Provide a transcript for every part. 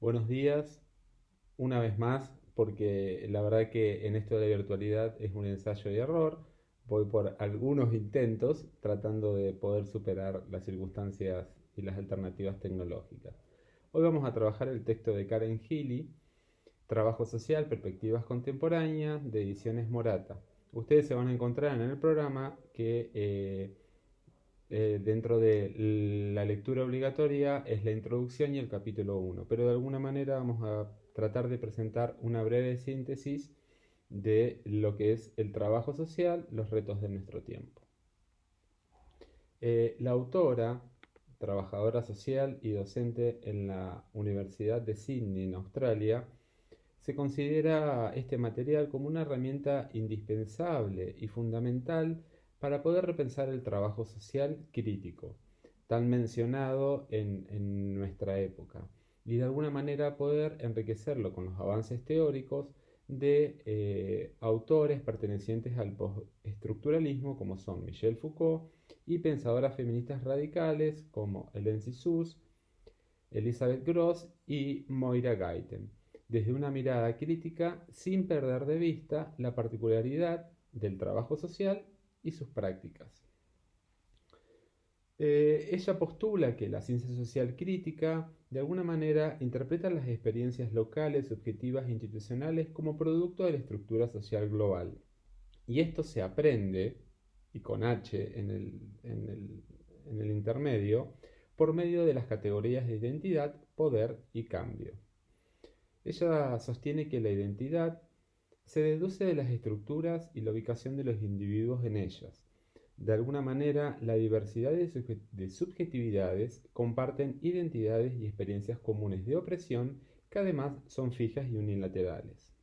Buenos días, una vez más, porque la verdad que en esto de la virtualidad es un ensayo y error. Voy por algunos intentos tratando de poder superar las circunstancias y las alternativas tecnológicas. Hoy vamos a trabajar el texto de Karen Healy, Trabajo Social, Perspectivas Contemporáneas, de Ediciones Morata. Ustedes se van a encontrar en el programa que dentro de la lectura obligatoria es la introducción y el capítulo uno, pero de alguna manera vamos a tratar de presentar una breve síntesis de lo que es el trabajo social, los retos de nuestro tiempo. La autora, trabajadora social y docente en la Universidad de Sydney, en Australia, se considera este material como una herramienta indispensable y fundamental para poder repensar el trabajo social crítico, tan mencionado en nuestra época, y de alguna manera poder enriquecerlo con los avances teóricos de autores pertenecientes al postestructuralismo como son Michel Foucault y pensadoras feministas radicales como Hélène Cixous, Elizabeth Gross y Moira Guyton, desde una mirada crítica sin perder de vista la particularidad del trabajo social y sus prácticas. Ella postula que la ciencia social crítica de alguna manera interpreta las experiencias locales, subjetivas e institucionales como producto de la estructura social global. Y esto se aprende, y con H en el intermedio, por medio de las categorías de identidad, poder y cambio. Ella sostiene que la identidad se deduce de las estructuras y la ubicación de los individuos en ellas. De alguna manera, la diversidad de subjetividades comparten identidades y experiencias comunes de opresión que además son fijas y unilaterales.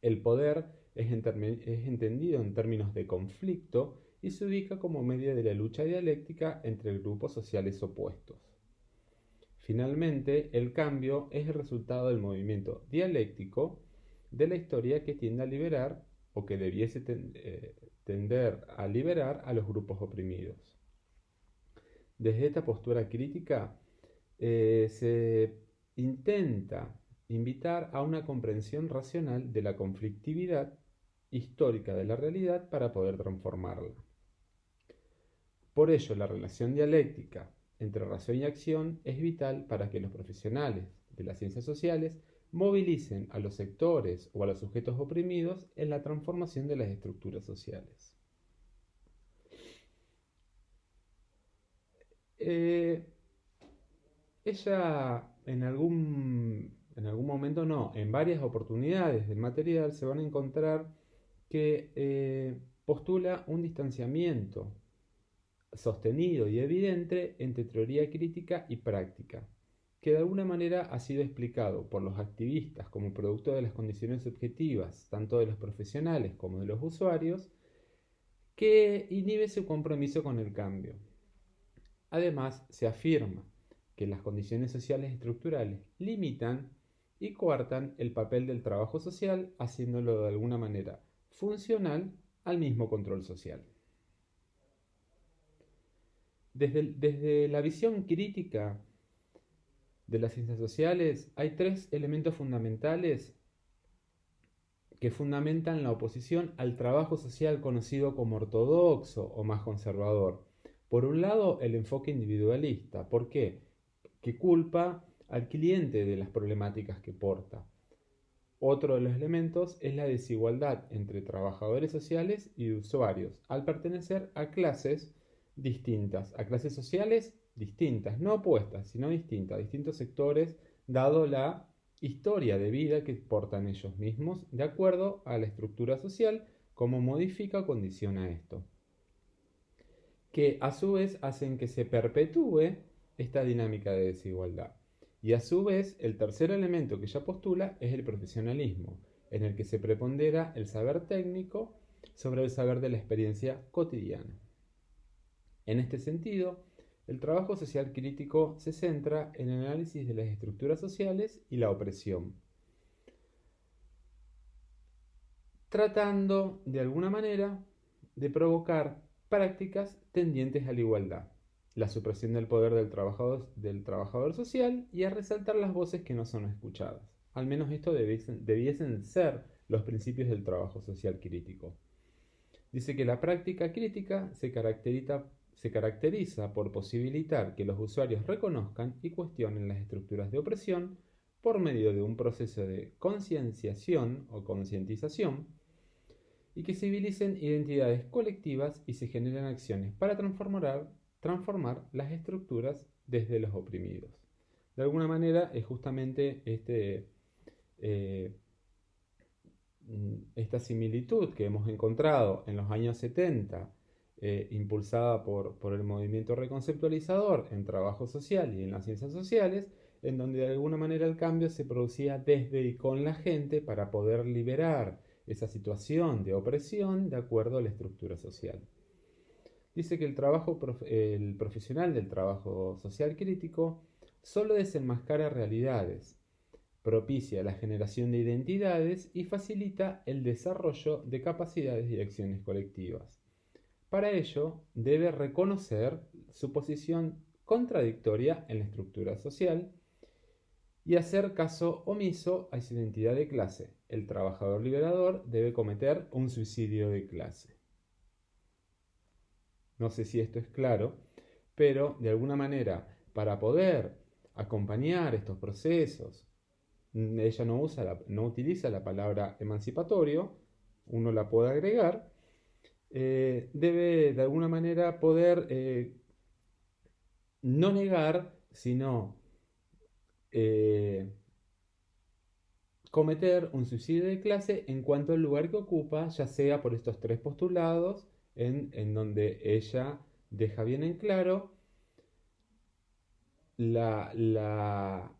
El poder es entendido en términos de conflicto y se ubica como medio de la lucha dialéctica entre grupos sociales opuestos. Finalmente, el cambio es el resultado del movimiento dialéctico de la historia que tiende a liberar o que debiese tender a liberar a los grupos oprimidos. Desde esta postura crítica se intenta invitar a una comprensión racional de la conflictividad histórica de la realidad para poder transformarla. Por ello, la relación dialéctica entre razón y acción es vital para que los profesionales de las ciencias sociales movilicen a los sectores o a los sujetos oprimidos en la transformación de las estructuras sociales. Eh, Ella en algún momento, no, en varias oportunidades del material se van a encontrar que postula un distanciamiento sostenido y evidente entre teoría crítica y práctica, que de alguna manera ha sido explicado por los activistas como producto de las condiciones subjetivas, tanto de los profesionales como de los usuarios, que inhibe su compromiso con el cambio. Además, se afirma que las condiciones sociales estructurales limitan y coartan el papel del trabajo social, haciéndolo de alguna manera funcional al mismo control social. Desde la visión crítica de las ciencias sociales hay tres elementos fundamentales que fundamentan la oposición al trabajo social conocido como ortodoxo o más conservador. Por un lado, el enfoque individualista. ¿Por qué? Que culpa al cliente de las problemáticas que porta. Otro de los elementos es la desigualdad entre trabajadores sociales y usuarios, al pertenecer a clases distintas, a clases sociales distintas, no opuestas, sino distintas, distintos sectores, dado la historia de vida que portan ellos mismos, de acuerdo a la estructura social, cómo modifica o condiciona esto, que a su vez hacen que se perpetúe esta dinámica de desigualdad. Y a su vez, el tercer elemento que ella postula es el profesionalismo, en el que se prepondera el saber técnico sobre el saber de la experiencia cotidiana. En este sentido, el trabajo social crítico se centra en el análisis de las estructuras sociales y la opresión, tratando de alguna manera de provocar prácticas tendientes a la igualdad. la supresión del poder del trabajador social y a resaltar las voces que no son escuchadas. Al menos esto debiesen ser los principios del trabajo social crítico. Dice que la práctica crítica se caracteriza por posibilitar que los usuarios reconozcan y cuestionen las estructuras de opresión por medio de un proceso de concienciación o concientización y que civilicen identidades colectivas y se generen acciones para transformar las estructuras desde los oprimidos. De alguna manera es justamente esta similitud que hemos encontrado en los años 70, impulsada por el movimiento reconceptualizador en trabajo social y en las ciencias sociales, en donde de alguna manera el cambio se producía desde y con la gente para poder liberar esa situación de opresión de acuerdo a la estructura social. Dice que el profesional del trabajo social crítico solo desenmascara realidades, propicia la generación de identidades y facilita el desarrollo de capacidades y acciones colectivas. Para ello, debe reconocer su posición contradictoria en la estructura social y hacer caso omiso a esa identidad de clase. El trabajador liberador debe cometer un suicidio de clase. No sé si esto es claro, pero de alguna manera, para poder acompañar estos procesos, ella no utiliza la palabra emancipatorio, uno la puede agregar, debe de alguna manera poder no negar, sino cometer un suicidio de clase en cuanto al lugar que ocupa, ya sea por estos tres postulados, en donde ella deja bien en claro la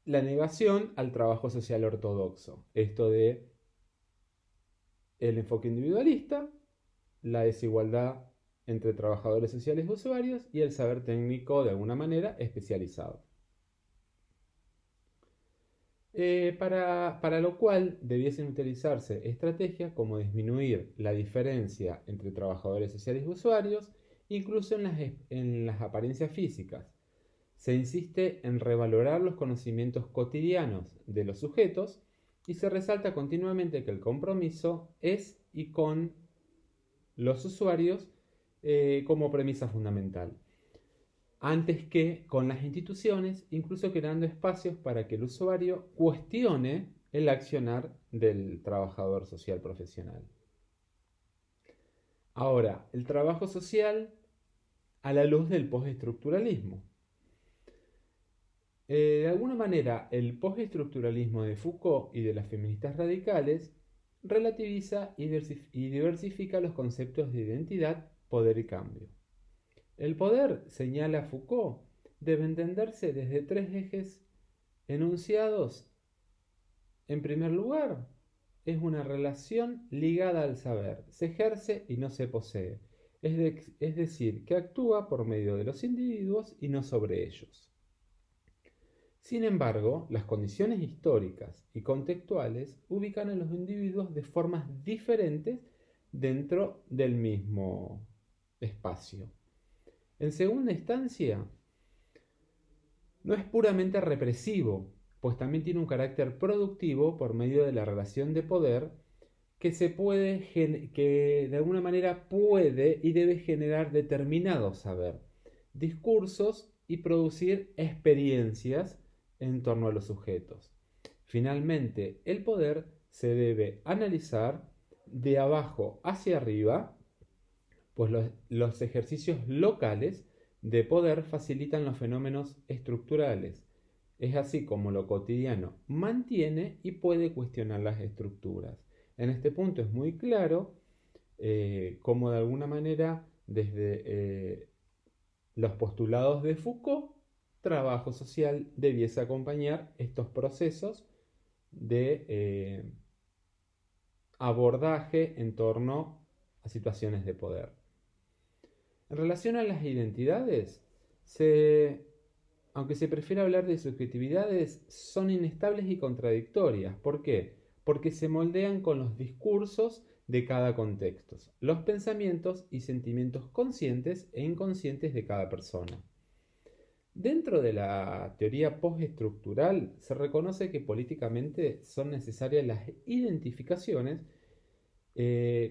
negación al trabajo social ortodoxo. Esto de el enfoque individualista, la desigualdad entre trabajadores sociales y usuarios y el saber técnico de alguna manera especializado. Para lo cual debiesen utilizarse estrategias como disminuir la diferencia entre trabajadores sociales y usuarios, incluso en las apariencias físicas. Se insiste en revalorar los conocimientos cotidianos de los sujetos y se resalta continuamente que el compromiso es y con los usuarios como premisa fundamental, antes que con las instituciones, incluso creando espacios para que el usuario cuestione el accionar del trabajador social profesional. Ahora, el trabajo social a la luz del postestructuralismo. De alguna manera, el postestructuralismo de Foucault y de las feministas radicales relativiza y diversifica los conceptos de identidad, poder y cambio. El poder, señala Foucault, debe entenderse desde tres ejes enunciados. En primer lugar, es una relación ligada al saber, se ejerce y no se posee, es decir, que actúa por medio de los individuos y no sobre ellos. Sin embargo, las condiciones históricas y contextuales ubican a los individuos de formas diferentes dentro del mismo espacio. En segunda instancia, no es puramente represivo, pues también tiene un carácter productivo por medio de la relación de poder que de alguna manera puede y debe generar determinado saber, discursos y producir experiencias en torno a los sujetos. Finalmente, el poder se debe analizar de abajo hacia arriba, pues los ejercicios locales de poder facilitan los fenómenos estructurales. Es así como lo cotidiano mantiene y puede cuestionar las estructuras. En este punto es muy claro cómo de alguna manera desde los postulados de Foucault, trabajo social debiese acompañar estos procesos de abordaje en torno a situaciones de poder. En relación a las identidades, aunque se prefiere hablar de subjetividades, son inestables y contradictorias. ¿Por qué? Porque se moldean con los discursos de cada contexto, los pensamientos y sentimientos conscientes e inconscientes de cada persona. Dentro de la teoría postestructural se reconoce que políticamente son necesarias las identificaciones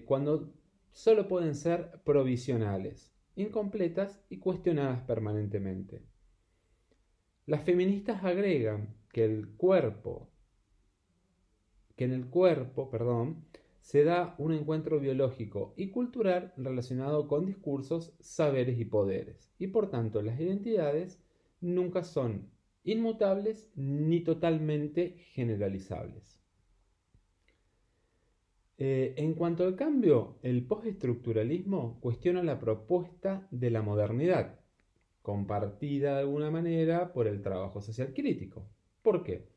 cuando solo pueden ser provisionales, incompletas y cuestionadas permanentemente. Las feministas agregan que en el cuerpo, se da un encuentro biológico y cultural relacionado con discursos, saberes y poderes, y por tanto las identidades nunca son inmutables ni totalmente generalizables. En cuanto al cambio, el postestructuralismo cuestiona la propuesta de la modernidad, compartida de alguna manera por el trabajo social crítico. ¿Por qué?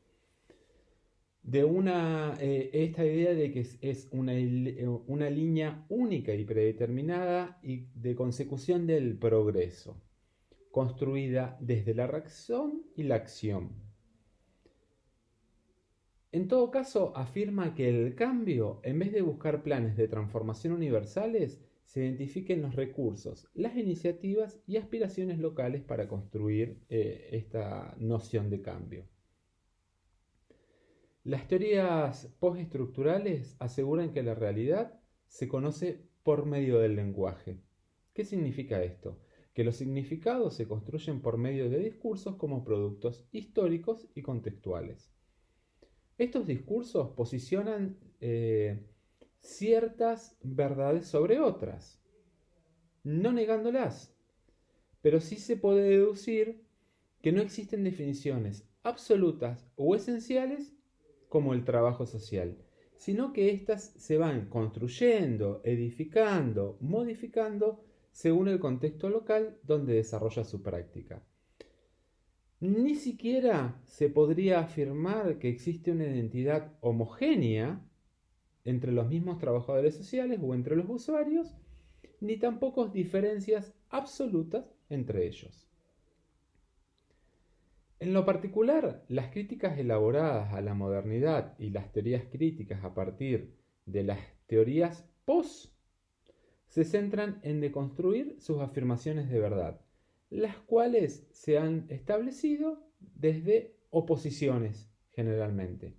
Esta idea de que es una línea única y predeterminada y de consecución del progreso, construida desde la razón y la acción. En todo caso, afirma que el cambio, en vez de buscar planes de transformación universales, se identifiquen los recursos, las iniciativas y aspiraciones locales para construir esta noción de cambio. Las teorías postestructurales aseguran que la realidad se conoce por medio del lenguaje. ¿Qué significa esto? Que los significados se construyen por medio de discursos como productos históricos y contextuales. Estos discursos posicionan ciertas verdades sobre otras, no negándolas, pero sí se puede deducir que no existen definiciones absolutas o esenciales como el trabajo social, sino que éstas se van construyendo, edificando, modificando según el contexto local donde desarrolla su práctica. Ni siquiera se podría afirmar que existe una identidad homogénea entre los mismos trabajadores sociales o entre los usuarios, ni tampoco diferencias absolutas entre ellos. En lo particular, las críticas elaboradas a la modernidad y las teorías críticas a partir de las teorías post se centran en deconstruir sus afirmaciones de verdad, las cuales se han establecido desde oposiciones generalmente.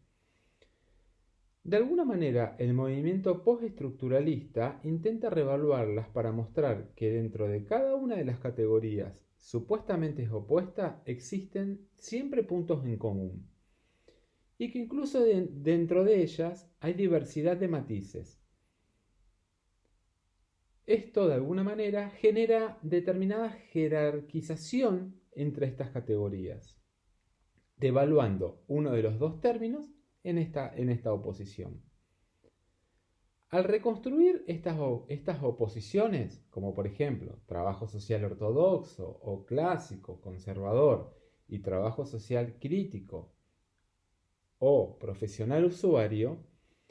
De alguna manera, el movimiento postestructuralista intenta revaluarlas para mostrar que dentro de cada una de las categorías supuestamente opuestas existen siempre puntos en común y que incluso dentro de ellas hay diversidad de matices. Esto de alguna manera genera determinada jerarquización entre estas categorías, devaluando uno de los dos términos en esta oposición. Al reconstruir estas oposiciones, como por ejemplo trabajo social ortodoxo o clásico, conservador, y trabajo social crítico o profesional usuario,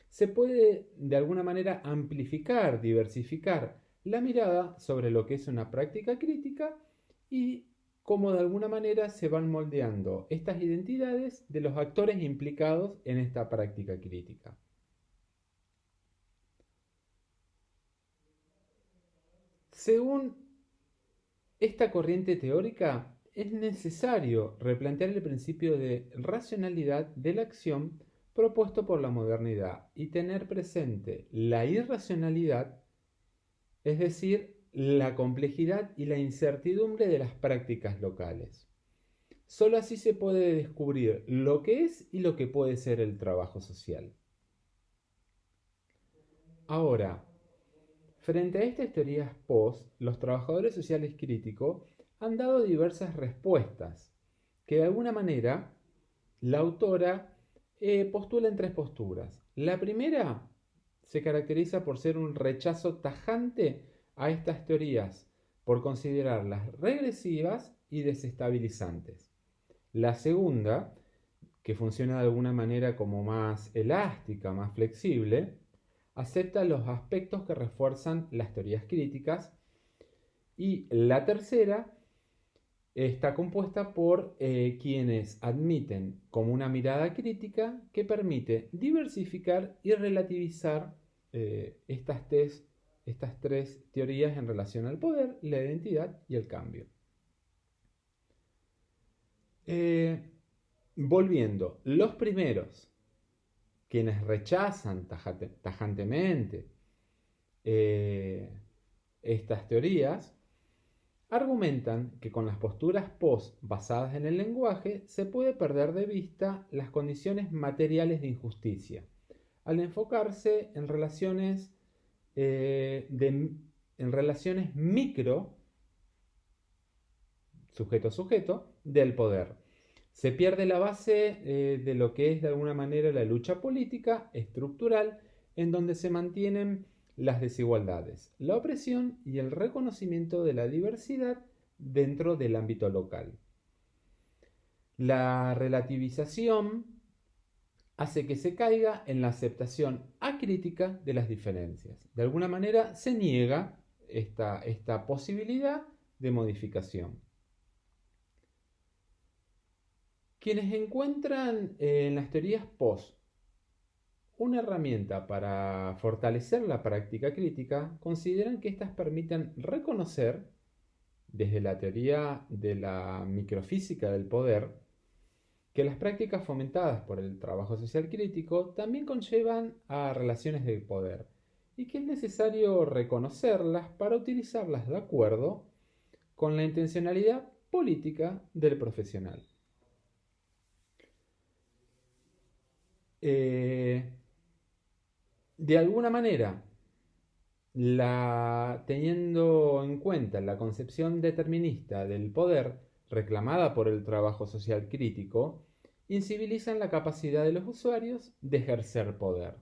se puede de alguna manera amplificar, diversificar la mirada sobre lo que es una práctica crítica y cómo de alguna manera se van moldeando estas identidades de los actores implicados en esta práctica crítica. Según esta corriente teórica, es necesario replantear el principio de racionalidad de la acción propuesto por la modernidad y tener presente la irracionalidad, es decir, la complejidad y la incertidumbre de las prácticas locales. Solo así se puede descubrir lo que es y lo que puede ser el trabajo social. Ahora, frente a estas teorías post, los trabajadores sociales críticos han dado diversas respuestas que de alguna manera la autora postula en tres posturas. La primera se caracteriza por ser un rechazo tajante a estas teorías, por considerarlas regresivas y desestabilizantes. La segunda, que funciona de alguna manera como más elástica, más flexible, acepta los aspectos que refuerzan las teorías críticas. Y la tercera está compuesta por quienes admiten como una mirada crítica que permite diversificar y relativizar estas tres teorías en relación al poder, la identidad y el cambio. Volviendo, los primeros, quienes rechazan tajantemente estas teorías, argumentan que con las posturas post basadas en el lenguaje se puede perder de vista las condiciones materiales de injusticia, al enfocarse en relaciones, en relaciones micro, sujeto-sujeto, del poder. Se pierde la base de lo que es de alguna manera la lucha política estructural, en donde se mantienen las desigualdades, la opresión y el reconocimiento de la diversidad dentro del ámbito local. La relativización hace que se caiga en la aceptación acrítica de las diferencias. De alguna manera se niega esta posibilidad de modificación. Quienes encuentran en las teorías post una herramienta para fortalecer la práctica crítica, consideran que éstas permiten reconocer, desde la teoría de la microfísica del poder, que las prácticas fomentadas por el trabajo social crítico también conllevan a relaciones de poder y que es necesario reconocerlas para utilizarlas de acuerdo con la intencionalidad política del profesional. De alguna manera, teniendo en cuenta la concepción determinista del poder reclamada por el trabajo social crítico, incivilizan la capacidad de los usuarios de ejercer poder,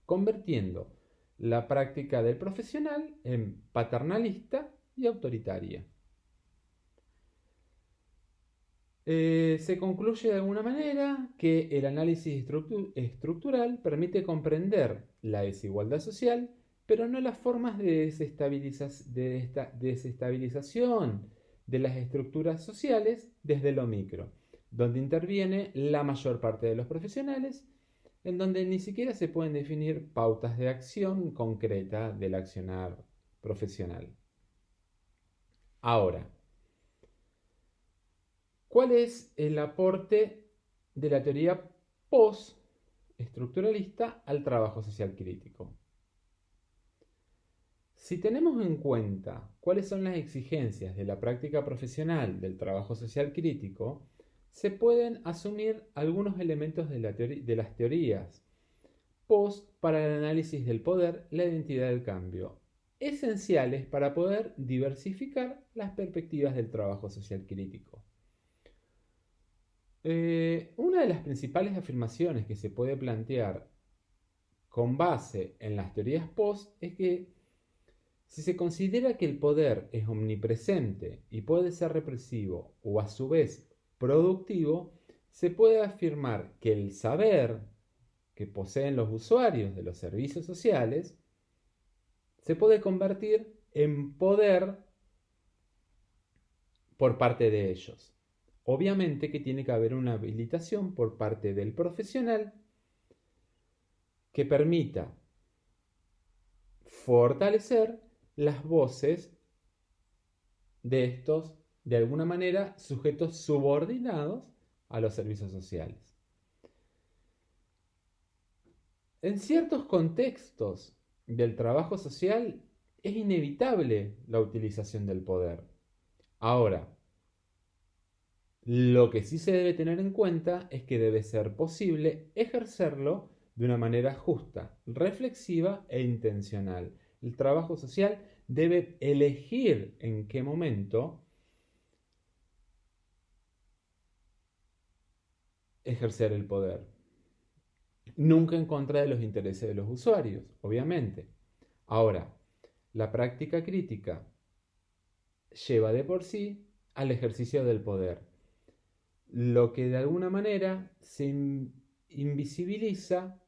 convirtiendo la práctica del profesional en paternalista y autoritaria. Se concluye de alguna manera que el análisis estructural permite comprender la desigualdad social, pero no las formas de desestabilización de las estructuras sociales desde lo micro, donde interviene la mayor parte de los profesionales, en donde ni siquiera se pueden definir pautas de acción concreta del accionar profesional. Ahora, ¿cuál es el aporte de la teoría post-estructuralista al trabajo social crítico? Si tenemos en cuenta cuáles son las exigencias de la práctica profesional del trabajo social crítico, se pueden asumir algunos elementos de las teorías post para el análisis del poder, la identidad del cambio, esenciales para poder diversificar las perspectivas del trabajo social crítico. Una de las principales afirmaciones que se puede plantear con base en las teorías post es que si se considera que el poder es omnipresente y puede ser represivo o a su vez productivo, se puede afirmar que el saber que poseen los usuarios de los servicios sociales se puede convertir en poder por parte de ellos. Obviamente que tiene que haber una habilitación por parte del profesional que permita fortalecer las voces de estos, de alguna manera, sujetos subordinados a los servicios sociales. En ciertos contextos del trabajo social es inevitable la utilización del poder. Ahora, lo que sí se debe tener en cuenta es que debe ser posible ejercerlo de una manera justa, reflexiva e intencional. El trabajo social debe elegir en qué momento ejercer el poder. Nunca en contra de los intereses de los usuarios, obviamente. Ahora, la práctica crítica lleva de por sí al ejercicio del poder, lo que de alguna manera se invisibiliza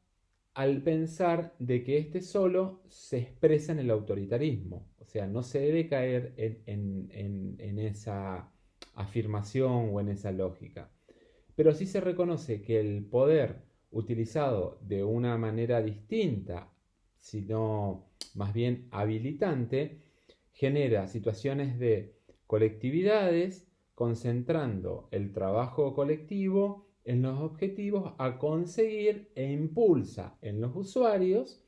al pensar de que este solo se expresa en el autoritarismo. O sea, no se debe caer en esa afirmación o en esa lógica. Pero sí se reconoce que el poder utilizado de una manera distinta, sino más bien habilitante, genera situaciones de colectividades concentrando el trabajo colectivo en los objetivos a conseguir e impulsa en los usuarios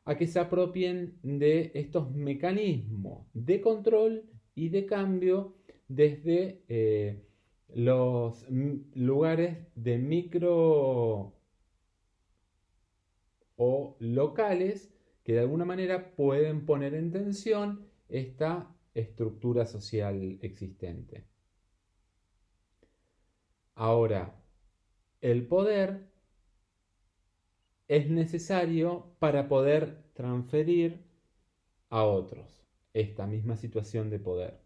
a que se apropien de estos mecanismos de control y de cambio desde los lugares de micro o locales que de alguna manera pueden poner en tensión esta estructura social existente. Ahora, el poder es necesario para poder transferir a otros esta misma situación de poder.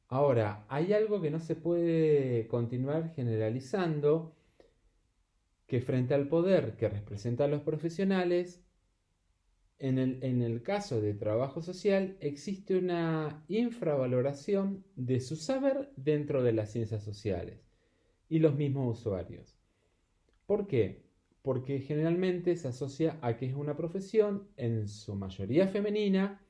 Ahora, hay algo que no se puede continuar generalizando, que frente al poder que representan los profesionales, en el caso de trabajo social existe una infravaloración de su saber dentro de las ciencias sociales y los mismos usuarios. ¿Por qué? Porque generalmente se asocia a que es una profesión en su mayoría femenina,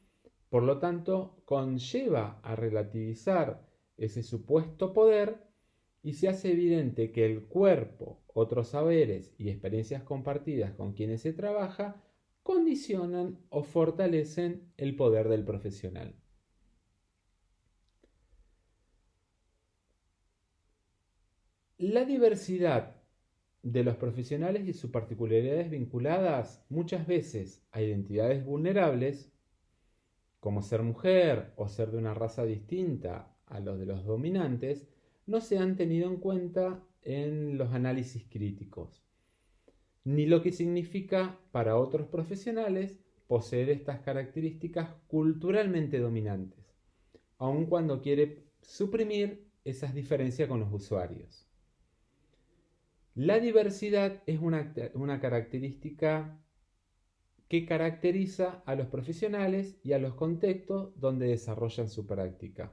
por lo tanto conlleva a relativizar ese supuesto poder y se hace evidente que el cuerpo, otros saberes y experiencias compartidas con quienes se trabaja condicionan o fortalecen el poder del profesional. La diversidad de los profesionales y sus particularidades vinculadas muchas veces a identidades vulnerables, como ser mujer o ser de una raza distinta a los de los dominantes, no se han tenido en cuenta en los análisis críticos, ni lo que significa para otros profesionales poseer estas características culturalmente dominantes, aun cuando quiere suprimir esas diferencias con los usuarios. La diversidad es una característica que caracteriza a los profesionales y a los contextos donde desarrollan su práctica.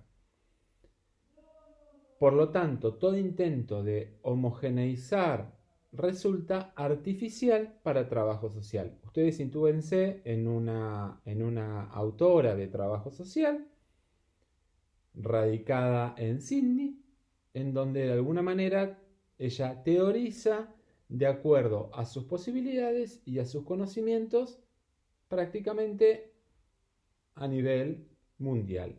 Por lo tanto, todo intento de homogeneizar resulta artificial para trabajo social. Ustedes sitúense en una autora de trabajo social radicada en Sydney, en donde de alguna manera ella teoriza de acuerdo a sus posibilidades y a sus conocimientos prácticamente a nivel mundial.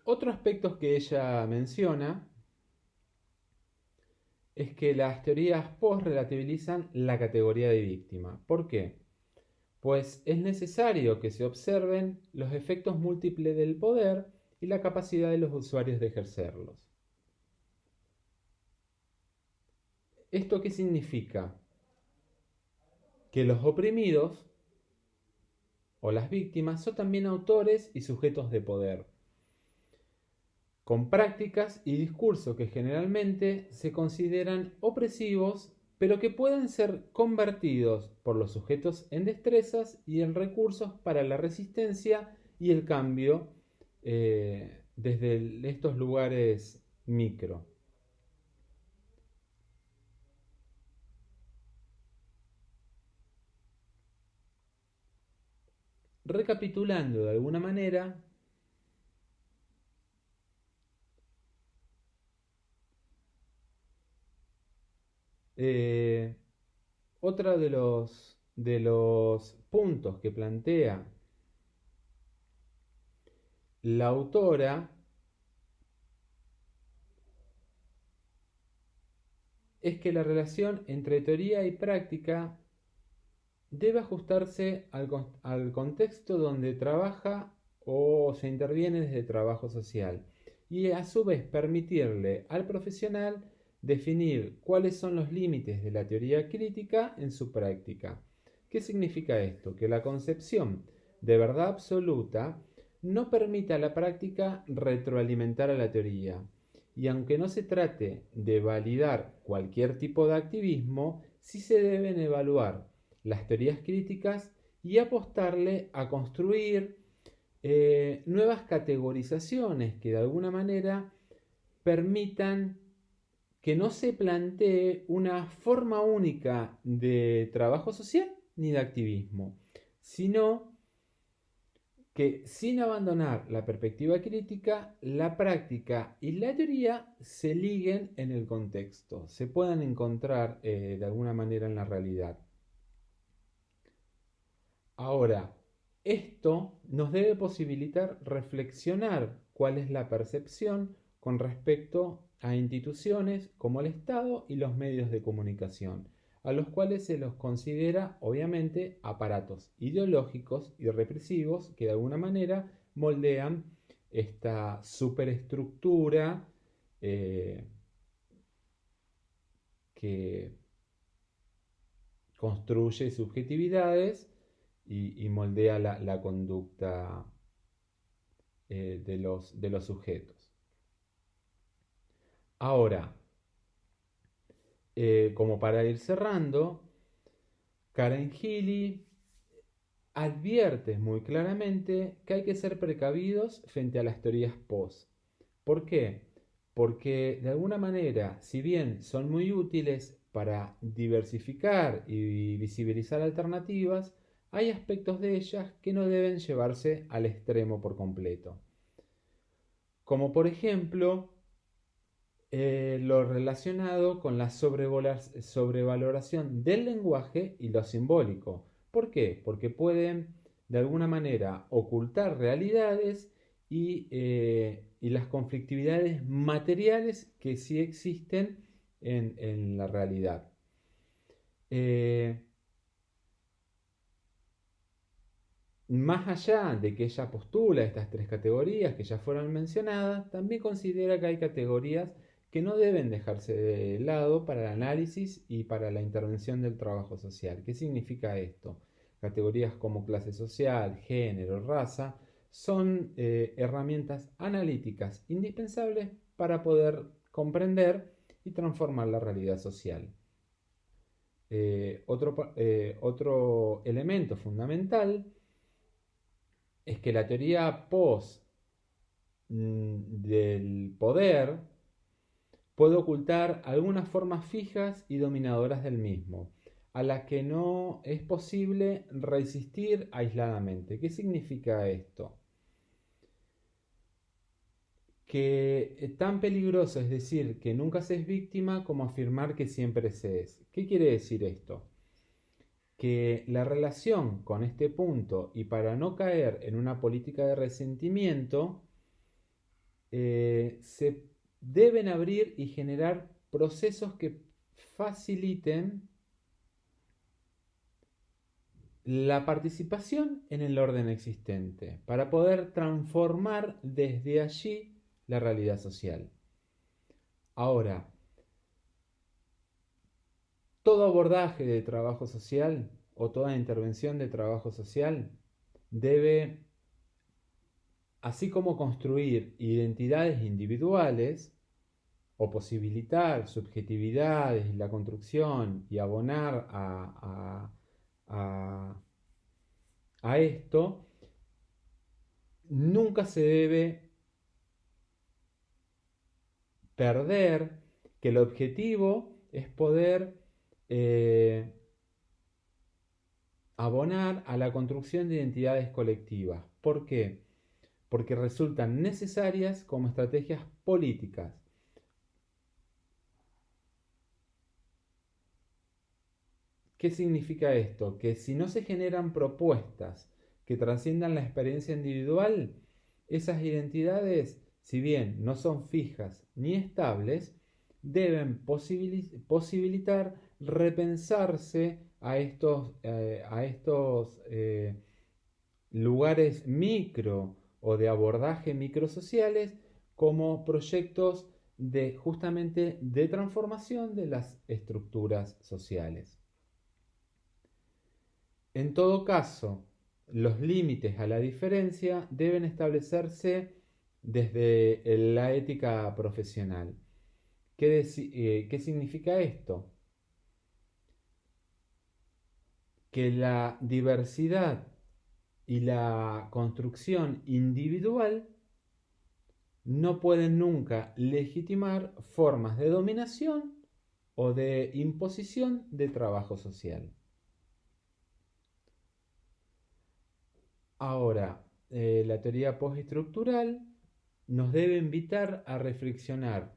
Otro aspecto que ella menciona es que las teorías post relativizan la categoría de víctima. ¿Por qué? Pues es necesario que se observen los efectos múltiples del poder y la capacidad de los usuarios de ejercerlos. ¿Esto qué significa? Que los oprimidos o las víctimas son también autores y sujetos de poder, con prácticas y discursos que generalmente se consideran opresivos, pero que pueden ser convertidos por los sujetos en destrezas y en recursos para la resistencia y el cambio desde estos lugares micro. Recapitulando de alguna manera, otro de los puntos que plantea la autora es que la relación entre teoría y práctica debe ajustarse al contexto donde trabaja o se interviene desde trabajo social y a su vez permitirle al profesional definir cuáles son los límites de la teoría crítica en su práctica. ¿Qué significa esto? Que la concepción de verdad absoluta no permite a la práctica retroalimentar a la teoría. Y aunque no se trate de validar cualquier tipo de activismo, sí se deben evaluar las teorías críticas y apostarle a construir nuevas categorizaciones que de alguna manera permitan que no se plantee una forma única de trabajo social ni de activismo, sino que sin abandonar la perspectiva crítica, la práctica y la teoría se liguen en el contexto, se puedan encontrar de alguna manera en la realidad. Ahora, esto nos debe posibilitar reflexionar cuál es la percepción con respecto a instituciones como el Estado y los medios de comunicación, a los cuales se los considera obviamente aparatos ideológicos y represivos que de alguna manera moldean esta superestructura que construye subjetividades y moldea la conducta de los sujetos. Ahora, como para ir cerrando, Karen Healy advierte muy claramente que hay que ser precavidos frente a las teorías post. ¿Por qué? Porque de alguna manera, si bien son muy útiles para diversificar y visibilizar alternativas, hay aspectos de ellas que no deben llevarse al extremo por completo. Como por ejemplo, lo relacionado con la sobrevaloración del lenguaje y lo simbólico. ¿Por qué? Porque pueden de alguna manera ocultar realidades y las conflictividades materiales que sí existen en la realidad. Más allá de que ella postula estas tres categorías que ya fueron mencionadas, también considera que hay categorías que no deben dejarse de lado para el análisis y para la intervención del trabajo social. ¿Qué significa esto? Categorías como clase social, género, raza, son herramientas analíticas indispensables para poder comprender y transformar la realidad social. Otro elemento fundamental es que la teoría post del poder puede ocultar algunas formas fijas y dominadoras del mismo, a las que no es posible resistir aisladamente. ¿Qué significa esto? Que tan peligroso es decir que nunca se es víctima como afirmar que siempre se es. ¿Qué quiere decir esto? Que la relación con este punto, y para no caer en una política de resentimiento, se deben abrir y generar procesos que faciliten la participación en el orden existente, para poder transformar desde allí la realidad social. Ahora, todo abordaje de trabajo social o toda intervención de trabajo social debe, así como construir identidades individuales o posibilitar subjetividades y la construcción y abonar a esto, nunca se debe perder que el objetivo es poder abonar a la construcción de identidades colectivas. ¿Por qué? Porque resultan necesarias como estrategias políticas. ¿Qué significa esto? Que si no se generan propuestas que trasciendan la experiencia individual, esas identidades, si bien no son fijas ni estables, deben posibilitar repensarse a estos lugares micro o de abordaje microsociales como proyectos de justamente de transformación de las estructuras sociales. En todo caso, los límites a la diferencia deben establecerse desde la ética profesional. ¿Qué significa esto? que la diversidad y la construcción individual no pueden nunca legitimar formas de dominación o de imposición de trabajo social. Ahora, la teoría postestructural nos debe invitar a reflexionar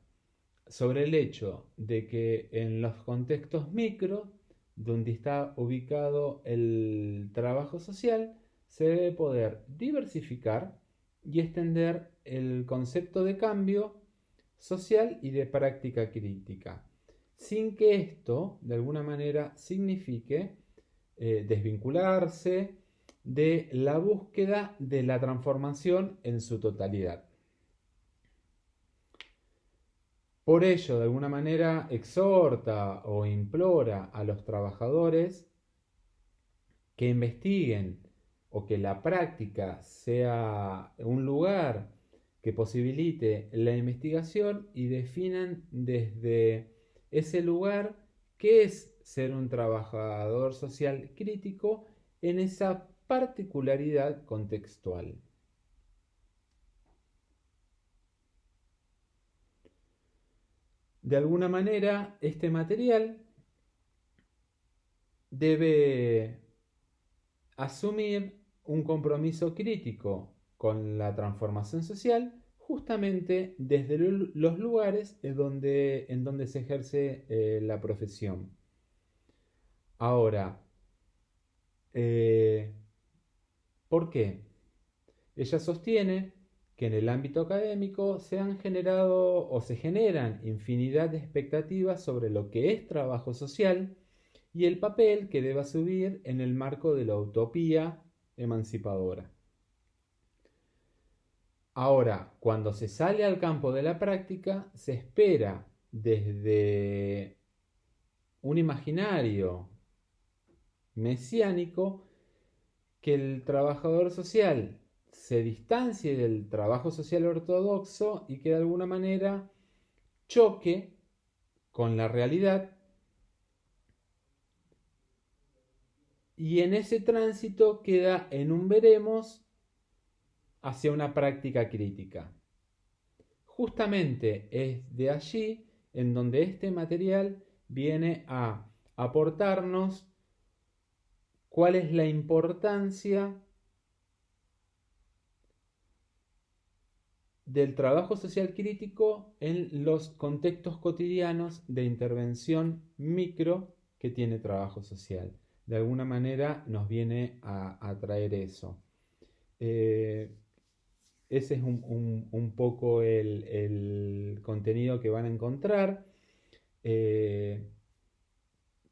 sobre el hecho de que en los contextos micro, donde está ubicado el trabajo social, se debe poder diversificar y extender el concepto de cambio social y de práctica crítica, sin que esto de alguna manera signifique desvincularse de la búsqueda de la transformación en su totalidad. Por ello, de alguna manera, exhorta o implora a los trabajadores que investiguen o que la práctica sea un lugar que posibilite la investigación y definan desde ese lugar qué es ser un trabajador social crítico en esa particularidad contextual. De alguna manera, este material debe asumir un compromiso crítico con la transformación social justamente desde los lugares en donde se ejerce la profesión. Ahora, ¿por qué? Ella sostiene que en el ámbito académico se han generado o se generan infinidad de expectativas sobre lo que es trabajo social y el papel que debe asumir en el marco de la utopía emancipadora. Ahora, cuando se sale al campo de la práctica, se espera desde un imaginario mesiánico que el trabajador social se distancie del trabajo social ortodoxo y que de alguna manera choque con la realidad, y en ese tránsito queda en un veremos hacia una práctica crítica. Justamente es de allí en donde este material viene a aportarnos cuál es la importancia del trabajo social crítico en los contextos cotidianos de intervención micro que tiene trabajo social. De alguna manera nos viene a traer eso. Ese es un poco el contenido que van a encontrar.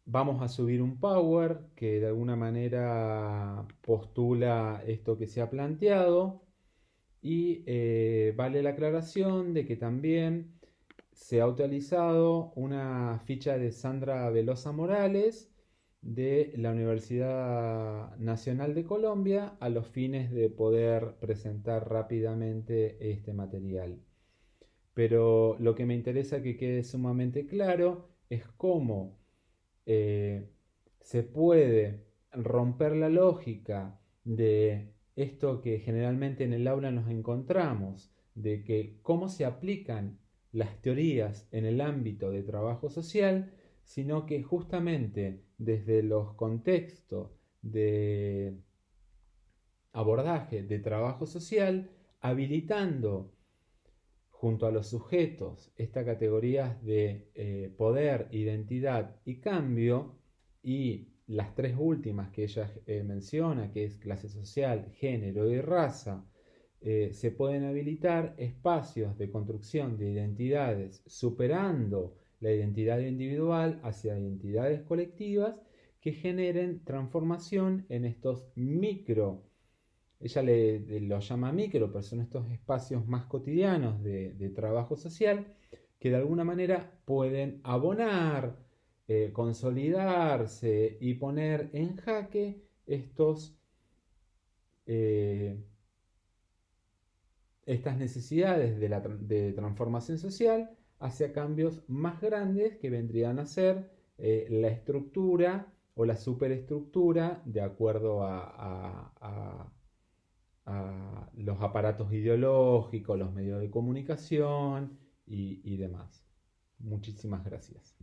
Vamos a subir un Power que de alguna manera postula esto que se ha planteado. Y vale la aclaración de que también se ha utilizado una ficha de Sandra Velosa Morales de la Universidad Nacional de Colombia a los fines de poder presentar rápidamente este material. Pero lo que me interesa que quede sumamente claro es cómo se puede romper la lógica de esto que generalmente en el aula nos encontramos, de que cómo se aplican las teorías en el ámbito de trabajo social, sino que justamente desde los contextos de abordaje de trabajo social, habilitando junto a los sujetos estas categorías de poder, identidad y cambio, y las tres últimas que ella menciona, que es clase social, género y raza, se pueden habilitar espacios de construcción de identidades superando la identidad individual hacia identidades colectivas que generen transformación en estos micro, ella lo llama micro, pero son estos espacios más cotidianos de trabajo social que de alguna manera pueden abonar, consolidarse y poner en jaque eh, estas necesidades de transformación social hacia cambios más grandes que vendrían a ser la estructura o la superestructura de acuerdo a los aparatos ideológicos, los medios de comunicación y demás. Muchísimas gracias.